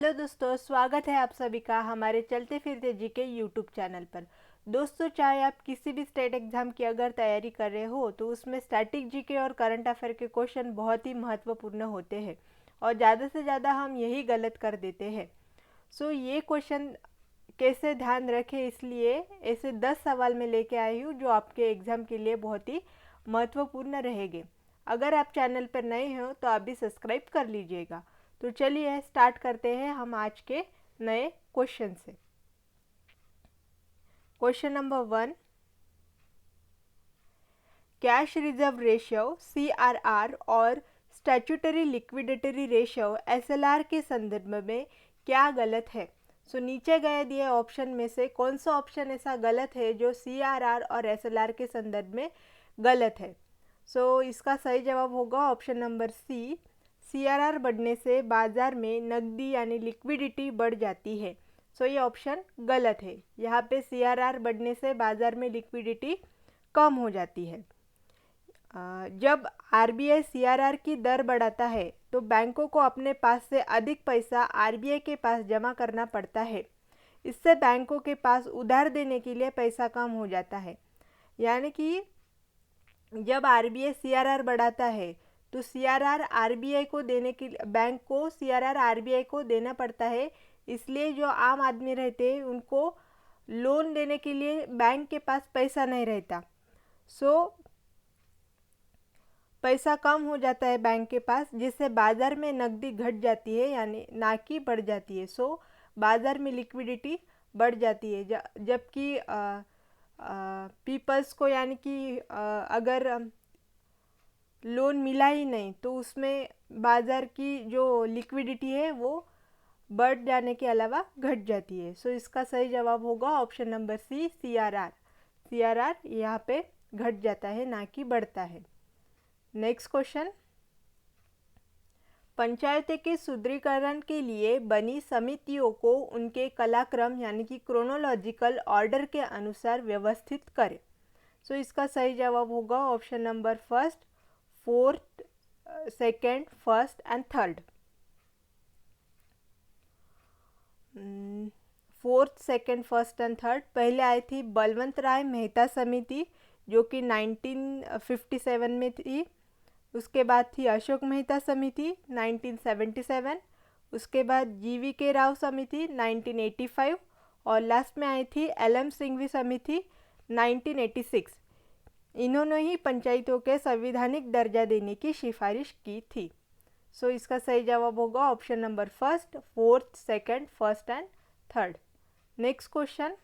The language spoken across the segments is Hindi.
हेलो दोस्तों, स्वागत है आप सभी का हमारे चलते फिरते जीके यूट्यूब चैनल पर। दोस्तों, चाहे आप किसी भी स्टेट एग्जाम की अगर तैयारी कर रहे हो तो उसमें स्टैटिक जीके और करंट अफेयर के क्वेश्चन बहुत ही महत्वपूर्ण होते हैं और ज़्यादा से ज़्यादा हम यही गलत कर देते हैं। ये क्वेश्चन कैसे ध्यान रखें, इसलिए ऐसे 10 सवाल मैं लेके आई हूँ जो आपके एग्ज़ाम के लिए बहुत ही महत्वपूर्ण रहेंगे। अगर आप चैनल पर नए हो तो आप भी सब्सक्राइब कर लीजिएगा। तो चलिए स्टार्ट करते हैं हम आज के नए क्वेश्चन से। Question number 1, cash reserve ratio CRR और स्टैट्यूटरी लिक्विडेटरी रेशियो SLR के संदर्भ में क्या गलत है। नीचे गए दिए ऑप्शन में से कौन सा ऑप्शन ऐसा गलत है जो CRR और SLR के संदर्भ में गलत है। इसका सही जवाब होगा ऑप्शन नंबर सी। CRR बढ़ने से बाजार में नकदी यानी लिक्विडिटी बढ़ जाती है। ये ऑप्शन गलत है। यहाँ पे CRR बढ़ने से बाजार में लिक्विडिटी कम हो जाती है। जब RBI CRR की दर बढ़ाता है तो बैंकों को अपने पास से अधिक पैसा RBI के पास जमा करना पड़ता है। इससे बैंकों के पास उधार देने के लिए पैसा कम हो जाता है। यानी कि जब RBI CRR बढ़ाता है तो CRR RBI को देने के बैंक को CRR RBI को देना पड़ता है। इसलिए जो आम आदमी रहते हैं उनको लोन देने के लिए बैंक के पास पैसा नहीं रहता। पैसा कम हो जाता है बैंक के पास, जिससे बाज़ार में नकदी घट जाती है यानी ना कि बढ़ जाती है। बाज़ार में लिक्विडिटी बढ़ जाती है। जबकि पीपल्स को यानी कि अगर लोन मिला ही नहीं तो उसमें बाज़ार की जो लिक्विडिटी है वो बढ़ जाने के अलावा घट जाती है। इसका सही जवाब होगा ऑप्शन नंबर सी, CRR यहाँ पे घट जाता है ना कि बढ़ता है। नेक्स्ट क्वेश्चन, पंचायत के सुदृढ़ीकरण के लिए बनी समितियों को उनके कलाक्रम यानी कि क्रोनोलॉजिकल ऑर्डर के अनुसार व्यवस्थित करें। इसका सही जवाब होगा option number first, fourth, second, first and third. Fourth, second, first and third. पहले आई थी बलवंत राय मेहता समिति जो कि 1957 में थी। उसके बाद थी अशोक मेहता समिति 1977। उसके बाद GVK राव समिति 1985 और लास्ट में आई थी LM सिंघवी समिति 1986। इन्होंने ही पंचायतों के संवैधानिक दर्जा देने की सिफारिश की थी। इसका सही जवाब होगा option number first, fourth, second, first and third. Next question,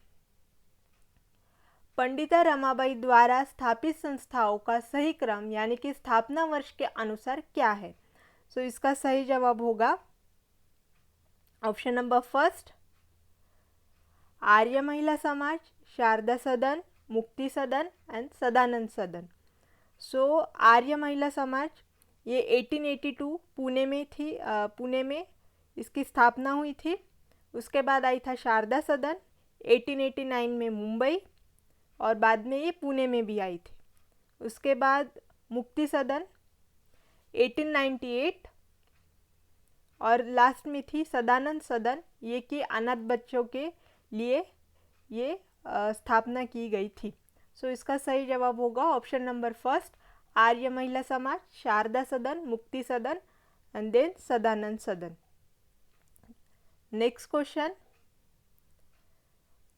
Pandita Ramabai द्वारा स्थापित संस्थाओं का सही क्रम यानी कि स्थापना वर्ष के अनुसार क्या है। इसका सही जवाब होगा ऑप्शन नंबर फर्स्ट, आर्य महिला समाज, शारदा सदन, मुक्ति सदन एंड सदानंद सदन। आर्य महिला समाज ये 1882 पुणे में थी। पुणे में इसकी स्थापना हुई थी। उसके बाद आई था शारदा सदन 1889 में मुंबई और बाद में ये पुणे में भी आई थी। उसके बाद मुक्ति सदन 1898 और लास्ट में थी सदानंद सदन, ये कि अनाथ बच्चों के लिए ये स्थापना की गई थी। इसका सही जवाब होगा ऑप्शन नंबर फर्स्ट, आर्य महिला समाज, शारदा सदन, मुक्ति सदन एंड देन सदानंद सदन। Next question,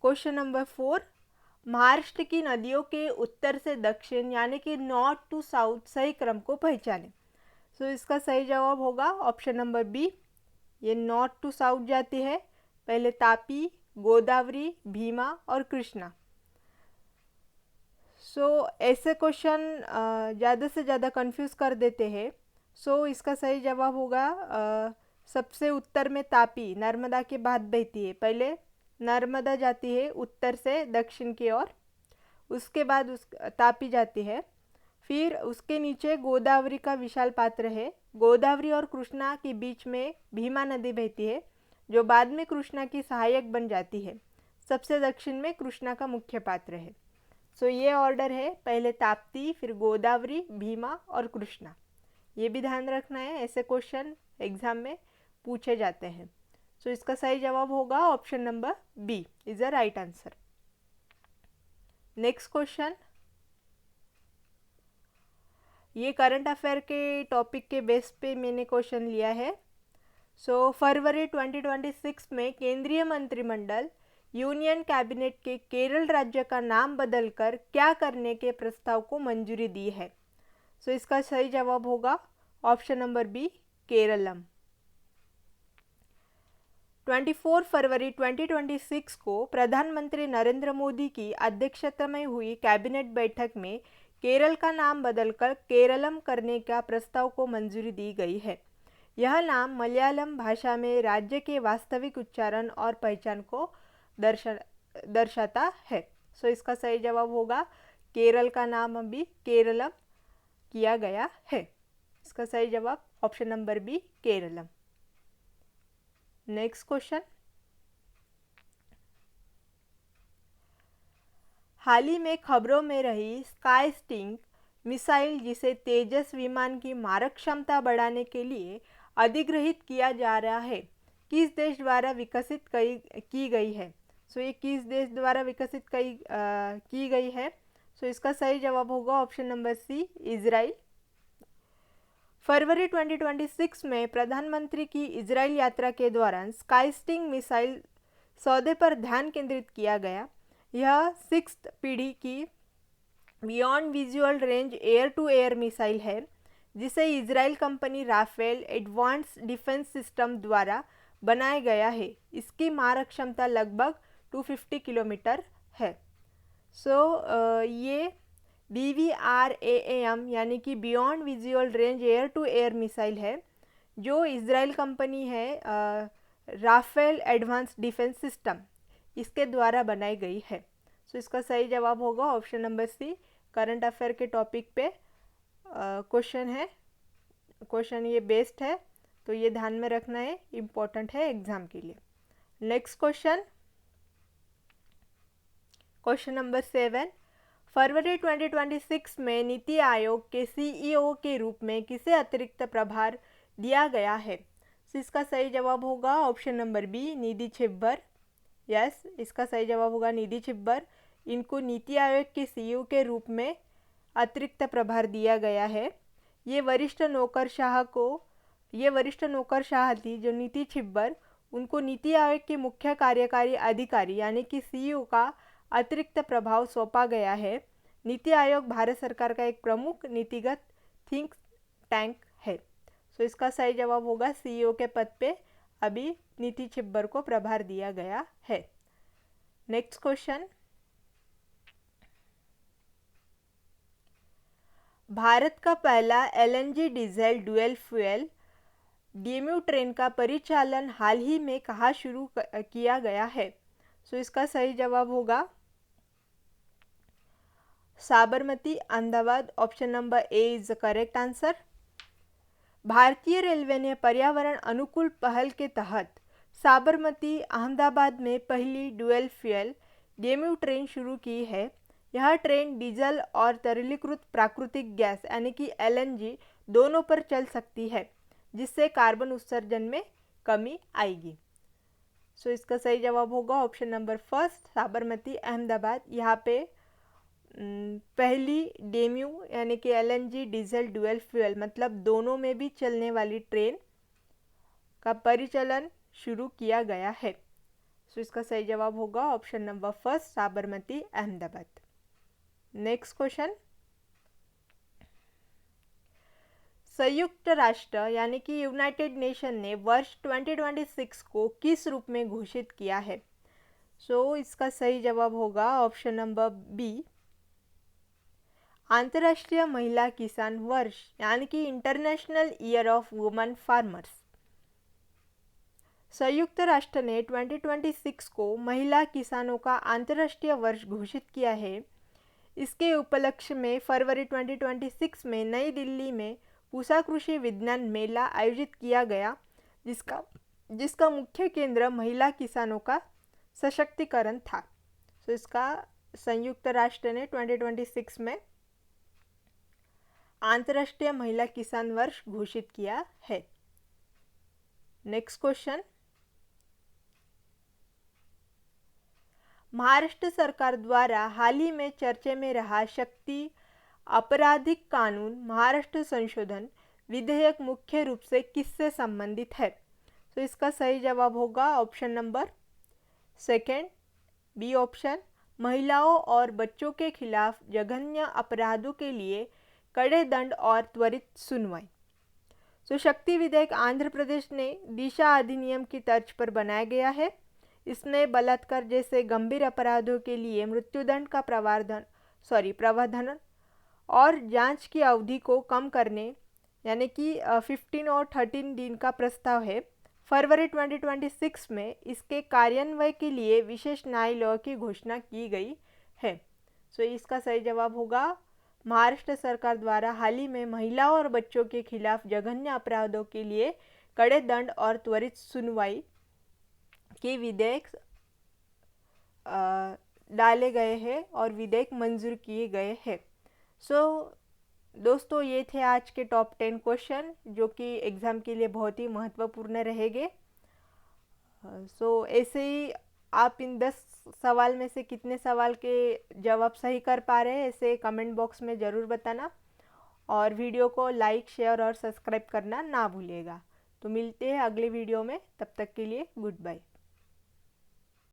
question number 4, Maharashtra की नदियों के उत्तर से दक्षिण यानी कि नॉर्थ टू साउथ सही क्रम को पहचानें। इसका सही जवाब होगा ऑप्शन नंबर बी, ये नॉर्थ टू साउथ जाती है। पहले तापी, गोदावरी, भीमा और कृष्णा। ऐसे क्वेश्चन ज़्यादा से ज़्यादा कंफ्यूज कर देते हैं। इसका सही जवाब होगा सबसे उत्तर में तापी, नर्मदा के बाद बहती है। पहले नर्मदा जाती है उत्तर से दक्षिण की ओर, उसके बाद तापी जाती है। फिर उसके नीचे गोदावरी का विशाल पात्र है। गोदावरी और कृष्णा के बीच में भीमा नदी बहती है जो बाद में कृष्णा की सहायक बन जाती है। सबसे दक्षिण में कृष्णा का मुख्य पात्र है। ये ऑर्डर है, पहले ताप्ती, फिर गोदावरी, भीमा और कृष्णा। ये भी ध्यान रखना है, ऐसे क्वेश्चन एग्जाम में पूछे जाते हैं। सो इसका सही जवाब होगा option number B is the right answer. Next question, ये करंट अफेयर के टॉपिक के बेस पे मैंने क्वेश्चन लिया है। फरवरी 2026 में केंद्रीय मंत्रिमंडल यूनियन कैबिनेट के केरल राज्य का नाम बदलकर क्या करने के प्रस्ताव को मंजूरी दी है। इसका सही जवाब होगा ऑप्शन नंबर बी केरलम। 24 फरवरी 2026 को प्रधानमंत्री नरेंद्र मोदी की अध्यक्षता में हुई कैबिनेट बैठक में केरल का नाम बदलकर केरलम करने का प्रस्ताव को मंजूरी दी गई है। यह नाम मलयालम भाषा में राज्य के वास्तविक उच्चारण और पहचान को दर्शाता है। इसका सही जवाब होगा केरल का नाम अभी केरलम किया गया है। इसका सही जवाब option number B Keralam. Next question, हाल ही में खबरों में रही स्काई स्टिंग मिसाइल, जिसे तेजस विमान की मारक क्षमता बढ़ाने के लिए अधिग्रहित किया जा रहा है, किस देश द्वारा विकसित की गई है। ये किस देश द्वारा विकसित की गई है। इसका सही जवाब होगा ऑप्शन नंबर सी इजराइल। फरवरी 2026 में प्रधानमंत्री की इजराइल यात्रा के दौरान स्काई स्टिंग मिसाइल सौदे पर ध्यान केंद्रित किया गया। यह 6th पीढ़ी की beyond visual range air to air missile है, जिसे Israel company Rafael advance defence system द्वारा बनाया गया है। इसकी मारक क्षमता लगभग 250 किलोमीटर है। ये BVRAAM यानी कि beyond visual range air to air missile है, जो इजराइल कंपनी है राफेल एडवांस डिफेंस सिस्टम, इसके द्वारा बनाई गई है। इसका सही जवाब होगा option number C. Current affair के टॉपिक पे क्वेश्चन है, क्वेश्चन ये बेस्ड है, तो ये ध्यान में रखना है, इम्पोर्टेंट है एग्जाम के लिए। नेक्स्ट क्वेश्चन, क्वेश्चन नंबर 7, फरवरी 2026 में नीति आयोग के CEO के रूप में किसे अतिरिक्त प्रभार दिया गया है। इसका सही जवाब होगा ऑप्शन नंबर बी निधि छिब्बर। यस, इसका सही जवाब होगा निधि छिब्बर। इनको नीति आयोग के CEO के रूप में अतिरिक्त प्रभार दिया गया है। ये वरिष्ठ नौकरशाह थी जो नीति छिब्बर, उनको नीति आयोग के मुख्य कार्यकारी अधिकारी यानी कि CEO का अतिरिक्त प्रभाव सौंपा गया है। नीति आयोग भारत सरकार का एक प्रमुख नीतिगत थिंक टैंक है। इसका सही जवाब होगा CEO के पद पे अभी नीति छिब्बर को प्रभार दिया गया है। नेक्स्ट क्वेश्चन, भारत का पहला LNG diesel dual fuel DMU train का परिचालन हाल ही में कहाँ शुरू किया गया है। इसका सही जवाब होगा Sabarmati Ahmedabad. Option number A is the correct answer. भारतीय रेलवे ने पर्यावरण अनुकूल पहल के तहत साबरमती अहमदाबाद में पहली ड्यूल फ्यूल DMU ट्रेन शुरू की है। यह ट्रेन डीजल और तरलीकृत प्राकृतिक गैस यानी कि LNG दोनों पर चल सकती है, जिससे कार्बन उत्सर्जन में कमी आएगी। इसका सही जवाब होगा option number first Sabarmati Ahmedabad. यहाँ पे पहली DMU यानी कि LNG डीजल ड्यूल फ्यूल मतलब दोनों में भी चलने वाली ट्रेन का परिचालन शुरू किया गया है। इसका सही जवाब होगा option number first Sabarmati Ahmedabad. Next question, संयुक्त राष्ट्र यानी कि यूनाइटेड नेशन ने वर्ष 2026 को किस रूप में घोषित किया है। इसका सही जवाब होगा ऑप्शन नंबर बी अंतर्राष्ट्रीय महिला किसान वर्ष यानी कि international year of women farmers. संयुक्त राष्ट्र ने 2026 को महिला किसानों का अंतर्राष्ट्रीय वर्ष घोषित किया है। इसके उपलक्ष्य में फरवरी 2026 में नई दिल्ली में पूसा कृषि विज्ञान मेला आयोजित किया गया, जिसका मुख्य केंद्र महिला किसानों का सशक्तिकरण था। इसका संयुक्त राष्ट्र ने 2026 में अंतर्राष्ट्रीय महिला किसान वर्ष घोषित किया है। नेक्स्ट क्वेश्चन, महाराष्ट्र सरकार द्वारा हाल ही में चर्चे में रहा शक्ति आपराधिक कानून महाराष्ट्र संशोधन विधेयक मुख्य रूप से किससे संबंधित है? तो इसका सही जवाब होगा option number second, B option, महिलाओं और बच्चों के खिलाफ जघन्य अपराधों के लिए कड़े दंड और त्वरित सुनवाई। तो शक्ति विधेयक आंध्र प्रदेश ने दिशा अधिनियम की तर्ज पर बनाया गया है। इसमें बलात्कार जैसे गंभीर अपराधों के लिए मृत्युदंड का प्रावधान और जांच की अवधि को कम करने यानी कि 15 और 13 दिन का प्रस्ताव है। फरवरी 2026 में इसके कार्यान्वयन के लिए विशेष न्यायालय की घोषणा की गई है। सो इसका सही जवाब होगा महाराष्ट्र सरकार द्वारा हाल ही में महिलाओं और बच्चों के खिलाफ जघन्य अपराधों के लिए कड़े दंड और त्वरित सुनवाई के विधेयक डाले गए हैं और विधेयक मंजूर किए गए हैं। सो दोस्तों, ये थे आज के टॉप 10 क्वेश्चन जो कि एग्ज़ाम के लिए बहुत ही महत्वपूर्ण रहेंगे। सो ऐसे ही आप इन 10 सवाल में से कितने सवाल के जवाब सही कर पा रहे हैं ऐसे कमेंट बॉक्स में ज़रूर बताना और वीडियो को लाइक, शेयर और सब्सक्राइब करना ना भूलिएगा। तो मिलते हैं अगले वीडियो में, तब तक के लिए गुड बाय।